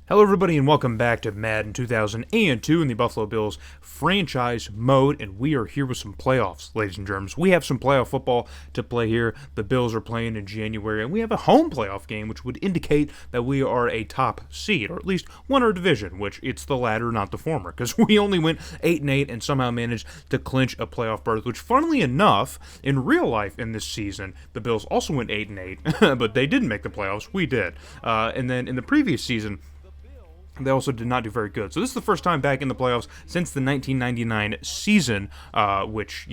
Hello everybody and welcome back to Madden 2002 in the Buffalo Bills franchise mode, and we are here with some playoffs, ladies and germs. We have some playoff football to play here. The Bills are playing in January, and we have a home playoff game, which would indicate that we are a top seed, or at least won our division, which it's the latter, not the former, because we only went 8-8 and somehow managed to clinch a playoff berth, which funnily enough, in real life in this season, the Bills also went 8-8, but they didn't make the playoffs. We did. And then in the previous season, they also did not do very good. So this is the first time back in the playoffs since the 1999 season, which,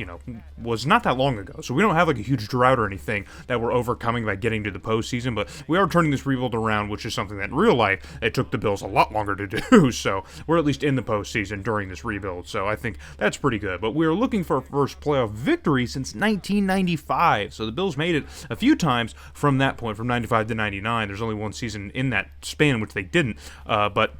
was not that long ago. So we don't have like a huge drought or anything that we're overcoming by getting to the postseason, but we are turning this rebuild around, which is something that in real life, it took the Bills a lot longer to do. So we're at least in the postseason during this rebuild. So I think that's pretty good. But we are looking for our first playoff victory since 1995. So the Bills made it a few times from that point, from 95 to 99. There's only one season in that span in which they didn't. But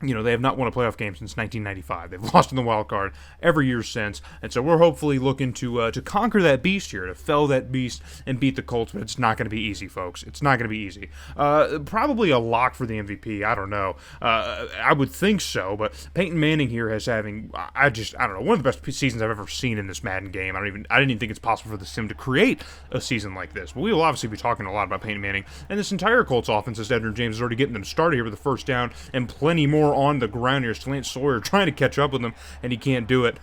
they have not won a playoff game since 1995. They've lost in the Wildcard every year since, and so we're hopefully looking to conquer that beast here, to fell that beast and beat the Colts, but it's not going to be easy, folks. It's not going to be easy. Probably a lock for the MVP. I don't know. I would think so, but Peyton Manning here is having, I don't know, one of the best seasons I've ever seen in this Madden game. I didn't even think it's possible for the sim to create a season like this. But we will obviously be talking a lot about Peyton Manning and this entire Colts offense, as Edgerrin James is already getting them started here with the first down and plenty more on the ground here. Lance Sawyer trying to catch up with him, and he can't do it.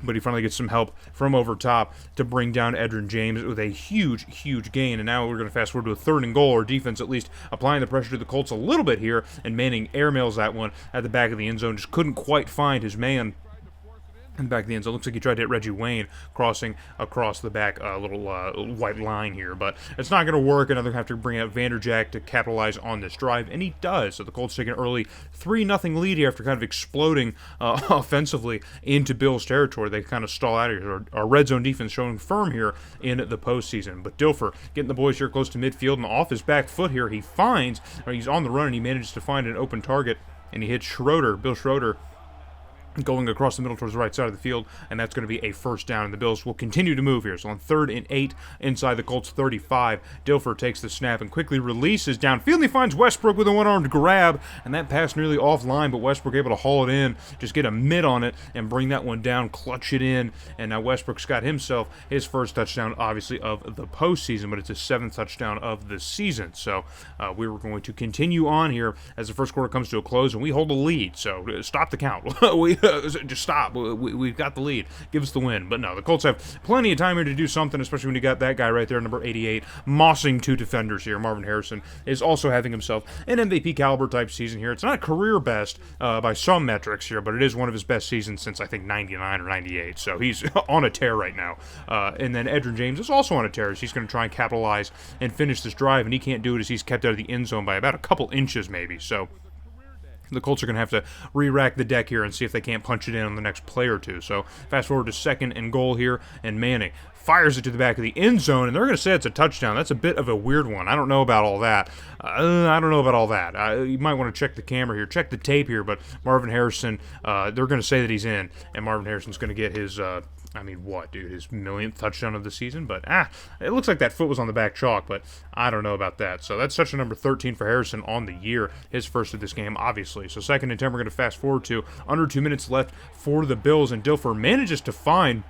But he finally gets some help from over top to bring down Edgerrin James with a huge, huge gain. And now we're going to fast forward to a 3rd and goal, or defense at least applying the pressure to the Colts a little bit here. And Manning airmails that one at the back of the end zone. Just couldn't quite find his man in the back of the end zone. Looks like he tried to hit Reggie Wayne crossing across the back little white line here, but it's not going to work, and they're going to have to bring out Vanderjagt to capitalize on this drive, and he does. So the Colts take an early 3-0 lead here after kind of exploding offensively into Bills territory. They kind of stall out of here. Our red zone defense showing firm here in the postseason, but Dilfer getting the boys here close to midfield, and off his back foot here, he's on the run, and he manages to find an open target, and he hits Bill Schroeder, going across the middle towards the right side of the field, and that's going to be a first down, and the Bills will continue to move here. So on 3rd and 8 inside the Colts 35, Dilfer takes the snap and quickly releases downfield, and he finds Westbrook with a one-armed grab, and that pass nearly offline, but Westbrook able to haul it in, just get a mid on it, and bring that one down, clutch it in, and now Westbrook's got himself his first touchdown, obviously, of the postseason, but it's his 7th touchdown of the season. So we were going to continue on here as the first quarter comes to a close, and we hold a lead, so stop the count. Just stop. We've got the lead. Give us the win. But no, the Colts have plenty of time here to do something, especially when you got that guy right there, number 88, mossing 2 defenders here. Marvin Harrison is also having himself an MVP caliber type season here. It's not a career best by some metrics here, but it is one of his best seasons since, I think, 99 or 98. So he's on a tear right now. And then Edgerrin James is also on a tear. He's going to try and capitalize and finish this drive, and he can't do it as he's kept out of the end zone by about a couple inches maybe. So the Colts are going to have to re-rack the deck here and see if they can't punch it in on the next play or two. So fast forward to 2nd and goal here, and Manning fires it to the back of the end zone, and they're going to say it's a touchdown. That's a bit of a weird one. I don't know about all that. You might want to check the camera here, check the tape here, but Marvin Harrison, they're going to say that he's in, and Marvin Harrison's going to get his his millionth touchdown of the season, but it looks like that foot was on the back chalk, but I don't know about that. So that's touchdown number 13 for Harrison on the year, his first of this game, obviously. So 2nd and 10, we're going to fast forward to under 2 minutes left for the Bills, and Dilfer manages to find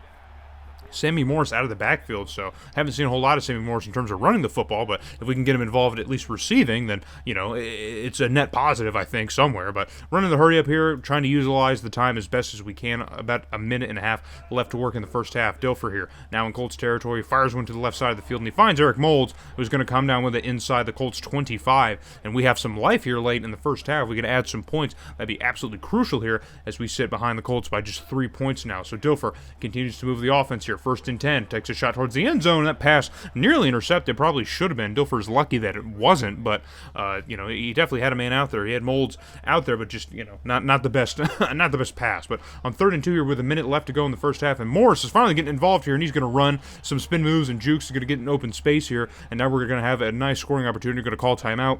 Sammy Morris out of the backfield, so haven't seen a whole lot of Sammy Morris in terms of running the football, but if we can get him involved at least receiving, then, it's a net positive, I think, somewhere. But running the hurry up here, trying to utilize the time as best as we can, about a minute and a half left to work in the first half. Dilfer here, now in Colts territory, fires one to the left side of the field, and he finds Eric Moulds, who's going to come down with it inside the Colts 25, and we have some life here late in the first half. We can add some points. That'd be absolutely crucial here as we sit behind the Colts by just 3 points now. So Dilfer continues to move the offense here. 1st and 10, takes a shot towards the end zone. That pass nearly intercepted, probably should have been. Dilfer's lucky that it wasn't, but he definitely had a man out there. He had Moulds out there, but just not the best, not the best pass. But on 3rd and 2 here, with a minute left to go in the first half, and Morris is finally getting involved here, and he's going to run some spin moves and jukes. He's going to get an open space here, and now we're going to have a nice scoring opportunity. Going to call timeout.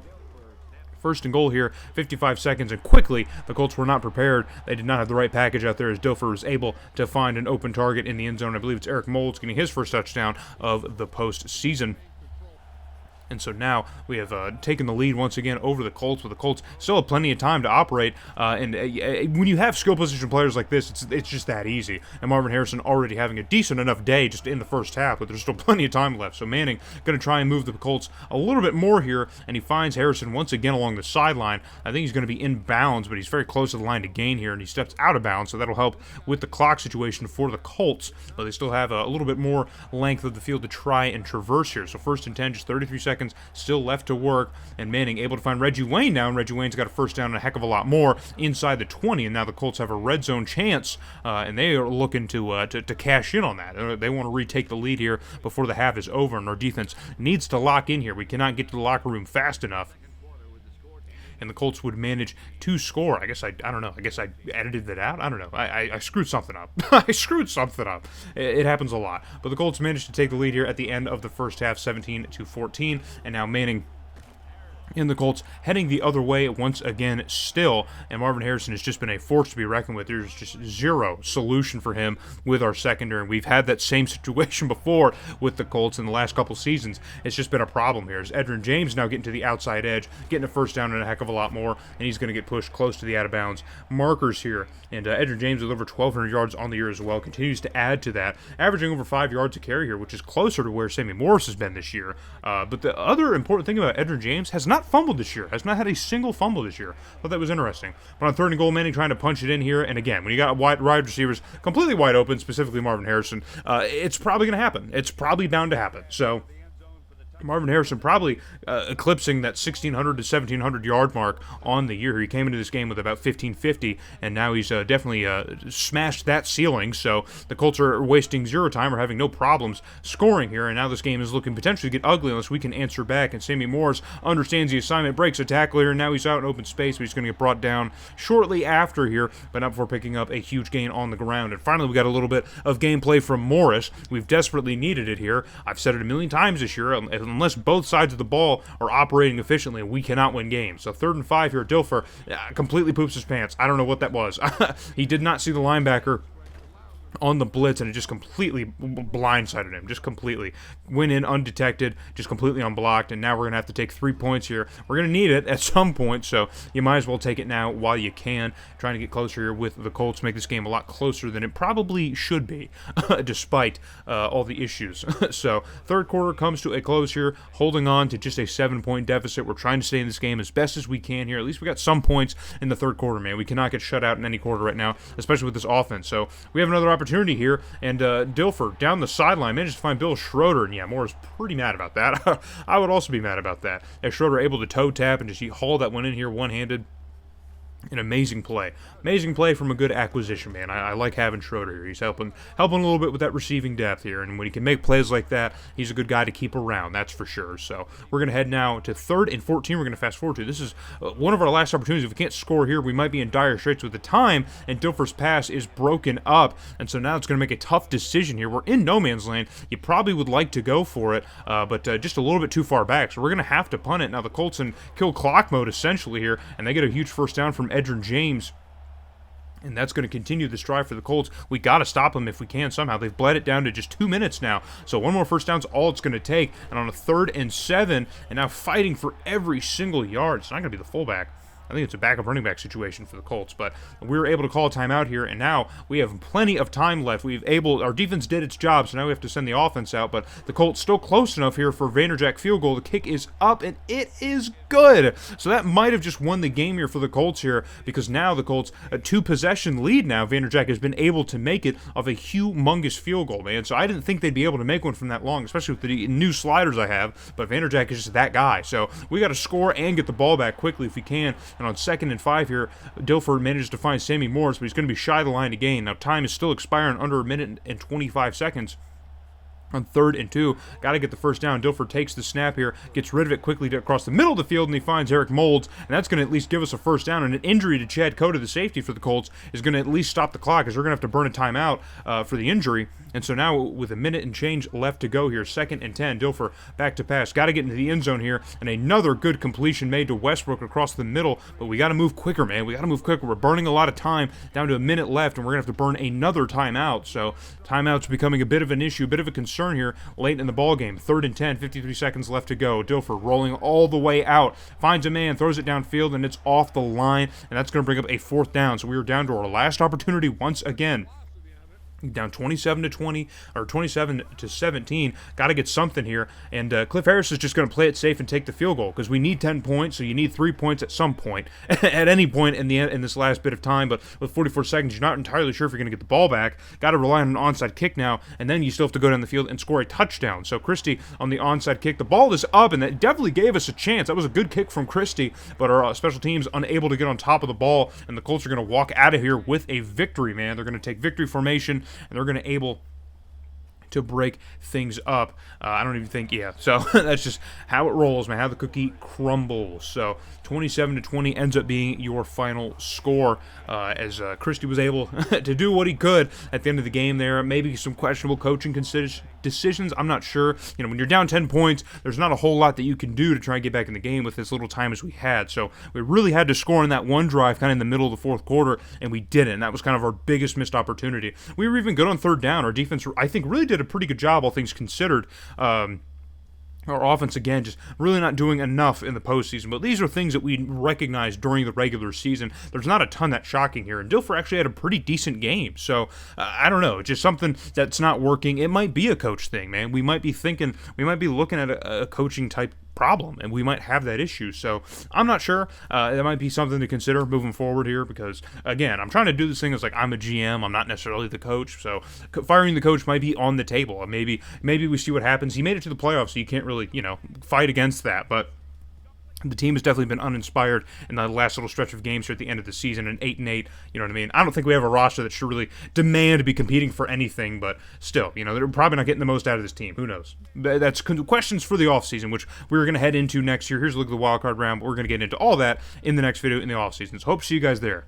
1st and goal here, 55 seconds, and quickly the Colts were not prepared. They did not have the right package out there as Dilfer was able to find an open target in the end zone. I believe it's Eric Moulds getting his first touchdown of the postseason. And so now we have taken the lead once again over the Colts, but the Colts still have plenty of time to operate. When you have skill position players like this, it's just that easy. And Marvin Harrison already having a decent enough day just in the first half, but there's still plenty of time left. So Manning going to try and move the Colts a little bit more here, and he finds Harrison once again along the sideline. I think he's going to be in bounds, but he's very close to the line to gain here, and he steps out of bounds, so that'll help with the clock situation for the Colts. But they still have a little bit more length of the field to try and traverse here. So 1st and 10, just 33 seconds still left to work, and Manning able to find Reggie Wayne now, and Reggie Wayne's got a first down and a heck of a lot more inside the 20, and now the Colts have a red zone chance, and they are looking to cash in on that. They want to retake the lead here before the half is over, and our defense needs to lock in here. We cannot get to the locker room fast enough, and the Colts would manage to score. I don't know. I guess I edited that out. I don't know. I screwed something up. I screwed something up. It happens a lot. But the Colts managed to take the lead here at the end of the first half, 17-14, and now Manning in the Colts heading the other way once again still, and Marvin Harrison has just been a force to be reckoned with. There's just zero solution for him with our secondary, and we've had that same situation before with the Colts in the last couple seasons. It's just been a problem here. As Edgerrin James now getting to the outside edge, getting a first down and a heck of a lot more, and he's going to get pushed close to the out-of-bounds markers here. And Edgerrin James with over 1,200 yards on the year as well, continues to add to that, averaging over 5 yards a carry here, which is closer to where Sammy Morris has been this year. But the other important thing about Edgerrin James has not fumbled this year, has not had a single fumble this year. Thought that was interesting. But on 3rd and goal, Manning trying to punch it in here, and again, when you got wide receivers completely wide open, specifically Marvin Harrison, it's probably going to happen. It's probably bound to happen. So Marvin Harrison probably eclipsing that 1,600 to 1,700 yard mark on the year. He came into this game with about 1,550, and now he's definitely smashed that ceiling. So the Colts are wasting zero time or having no problems scoring here, and now this game is looking potentially to get ugly unless we can answer back. And Sammy Morris understands the assignment, breaks a tackle here, and now he's out in open space, but he's going to get brought down shortly after here, but not before picking up a huge gain on the ground. And finally, we got a little bit of gameplay from Morris. We've desperately needed it here. I've said it a million times this year. Unless both sides of the ball are operating efficiently, we cannot win games. So 3rd and 5 here, Dilfer completely poops his pants. I don't know what that was. He did not see the linebacker on the blitz, and it just completely blindsided him. Just completely went in undetected, just completely unblocked, and now we're going to have to take 3 points here. We're going to need it at some point, so you might as well take it now while you can. Trying to get closer here with the Colts, make this game a lot closer than it probably should be, despite all the issues. So 3rd quarter comes to a close here, holding on to just a 7-point deficit. We're trying to stay in this game as best as we can here. At least we got some points in the 3rd quarter, man. We cannot get shut out in any quarter right now, especially with this offense. So we have another opportunity here, and Dilfer down the sideline manages to find Bill Schroeder, and yeah, Moore's pretty mad about that. I would also be mad about that. As Schroeder able to toe tap and just haul that one in here one-handed. An amazing play. Amazing play from a good acquisition, man. I like having Schroeder here. He's helping a little bit with that receiving depth here, and when he can make plays like that, he's a good guy to keep around, that's for sure. So we're going to head now to 3rd and 14. We're going to fast forward to. This is one of our last opportunities. If we can't score here, we might be in dire straits with the time, and Dilfer's pass is broken up, and so now it's going to make a tough decision here. We're in no man's land. You probably would like to go for it, but just a little bit too far back, so we're going to have to punt it. Now the Colts in kill clock mode, essentially, here, and they get a huge first down from Edgerrin James. And that's going to continue this drive for the Colts. We got to stop them if we can somehow. They've bled it down to just 2 minutes now. So one more first down's all it's going to take. And on a 3rd and 7, and now fighting for every single yard. It's not going to be the fullback. I think it's a backup running back situation for the Colts, but we were able to call a timeout here, and now we have plenty of time left. Our defense did its job, so now we have to send the offense out, but the Colts still close enough here for Vanderjagt field goal. The kick is up, and it is good. So that might have just won the game here for the Colts here, because now the Colts, a 2-possession lead now, Vanderjagt has been able to make it of a humongous field goal, man. So I didn't think they'd be able to make one from that long, especially with the new sliders I have, but Vanderjagt is just that guy. So we got to score and get the ball back quickly if we can. And on 2nd and 5 here, Dilfer manages to find Sammy Morris, but he's going to be shy of the line to gain. Now time is still expiring under 1 minute and 25 seconds. On 3rd and 2, got to get the first down. Dilfer takes the snap here, gets rid of it quickly across the middle of the field, and he finds Eric Moulds, and that's going to at least give us a first down. And an injury to Chad Cota, the safety for the Colts, is going to at least stop the clock, as we're going to have to burn a timeout for the injury. And so now, with 1 minute and change left to go here, 2nd and 10, Dilfer back to pass. Got to get into the end zone here, and another good completion made to Westbrook across the middle, but we got to move quicker, man. We got to move quicker. We're burning a lot of time, down to 1 minute left, and we're going to have to burn another timeout. So timeouts becoming a bit of an issue, a bit of a concern concern here late in the ball game. 3rd and 10, 53 seconds left to go. Dilfer rolling all the way out, finds a man, throws it downfield, and it's off the line, and that's going to bring up a 4th down. So we were down to our last opportunity once again. Down 27-20 or 27-17. Got to get something here, and Cliff Harris is just going to play it safe and take the field goal because we need 10 points. So you need 3 points at some point, at any point in this last bit of time. But with 44 seconds, you're not entirely sure if you're going to get the ball back. Got to rely on an onside kick now, and then you still have to go down the field and score a touchdown. So Christie on the onside kick, the ball is up, and that definitely gave us a chance. That was a good kick from Christie, but our special teams unable to get on top of the ball, and the Colts are going to walk out of here with a victory. Man, they're going to take victory formation, and they're going to able to break things up. I don't even think, so that's just how it rolls, man, how the cookie crumbles. So 27-20 ends up being your final score, as Christie was able to do what he could at the end of the game there. Maybe some questionable coaching decisions, I'm not sure. When you're down 10 points, there's not a whole lot that you can do to try and get back in the game with as little time as we had. So we really had to score in that one drive kind of in the middle of the 4th quarter, and we didn't. That was kind of our biggest missed opportunity. We were even good on 3rd down. Our defense, I think, really did a pretty good job, all things considered. Our offense, again, just really not doing enough in the postseason. But these are things that we recognize during the regular season. There's not a ton that's shocking here. And Dilfer actually had a pretty decent game. So, I don't know. Just something that's not working. It might be a coach thing, man. We might be looking at a coaching type problem, and we might have that issue. So I'm not sure. That might be something to consider moving forward here, because again, I'm trying to do this thing as like I'm a GM. I'm not necessarily the coach, so firing the coach might be on the table. And maybe we see what happens. He made it to the playoffs, so you can't really fight against that. But the team has definitely been uninspired in the last little stretch of games here at the end of the season, and 8-8, you know what I mean? I don't think we have a roster that should really demand to be competing for anything, but still, they're probably not getting the most out of this team. Who knows? That's questions for the offseason, which we're going to head into next year. Here's a look at the wildcard round. We're going to get into all that in the next video in the offseason. So hope to see you guys there.